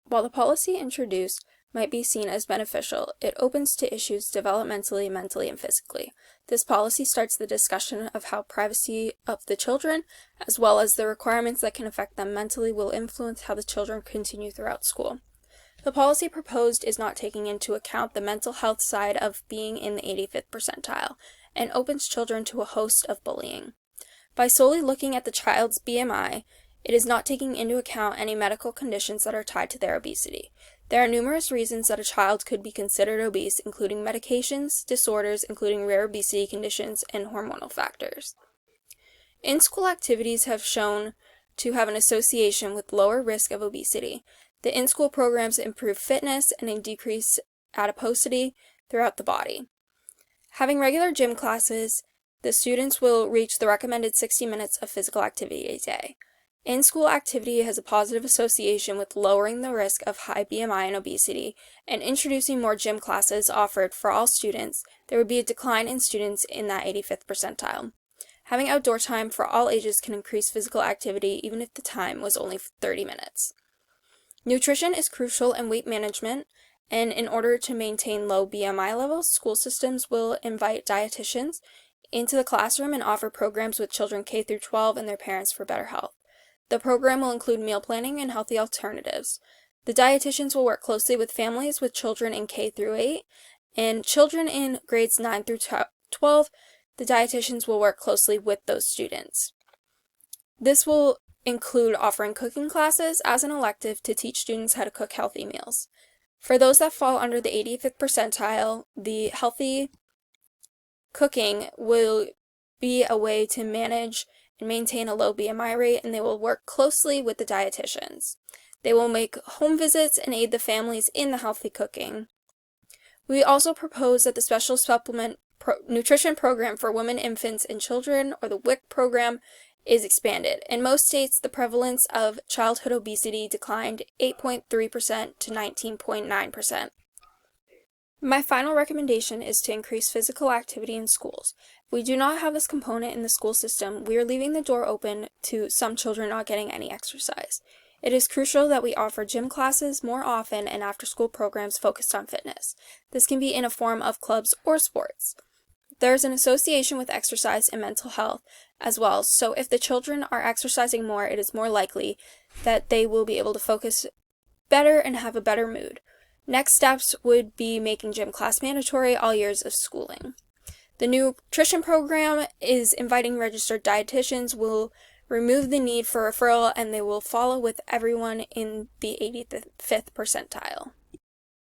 While the policy introduced might be seen as beneficial, it opens to issues developmentally, mentally, and physically. This policy starts the discussion of how privacy of the children, as well as the requirements that can affect them mentally, will influence how the children continue throughout school. The policy proposed is not taking into account the mental health side of being in the 85th percentile, and opens children to a host of bullying. By solely looking at the child's BMI, it is not taking into account any medical conditions that are tied to their obesity. There are numerous reasons that a child could be considered obese, including medications, disorders, including rare obesity conditions, and hormonal factors. In-school activities have shown to have an association with lower risk of obesity. The in-school programs improve fitness and decrease adiposity throughout the body. Having regular gym classes, the students will reach the recommended 60 minutes of physical activity a day. In-school activity has a positive association with lowering the risk of high BMI and obesity, and introducing more gym classes offered for all students, there would be a decline in students in that 85th percentile. Having outdoor time for all ages can increase physical activity even if the time was only 30 minutes. Nutrition is crucial in weight management, and in order to maintain low BMI levels, school systems will invite dietitians into the classroom and offer programs with children K through 12 and their parents for better health. The program will include meal planning and healthy alternatives. The dietitians will work closely with families with children in K through 8, and children in grades 9 through 12, the dietitians will work closely with those students. This will include offering cooking classes as an elective to teach students how to cook healthy meals. For those that fall under the 85th percentile, the healthy cooking will be a way to manage and maintain a low BMI rate, and they will work closely with the dietitians. They will make home visits and aid the families in the healthy cooking. We also propose that the Special Supplement Nutrition Program for Women, Infants, and Children, or the WIC program, is expanded. In most states, the prevalence of childhood obesity declined 8.3% to 19.9%. My final recommendation is to increase physical activity in schools. If we do not have this component in the school system, we are leaving the door open to some children not getting any exercise. It is crucial that we offer gym classes more often and after-school programs focused on fitness. This can be in a form of clubs or sports. There is an association with exercise and mental health as well, so if the children are exercising more, it is more likely that they will be able to focus better and have a better mood. Next steps would be making gym class mandatory all years of schooling. The nutrition program is inviting registered dietitians, will remove the need for referral, and they will follow with everyone in the 85th percentile.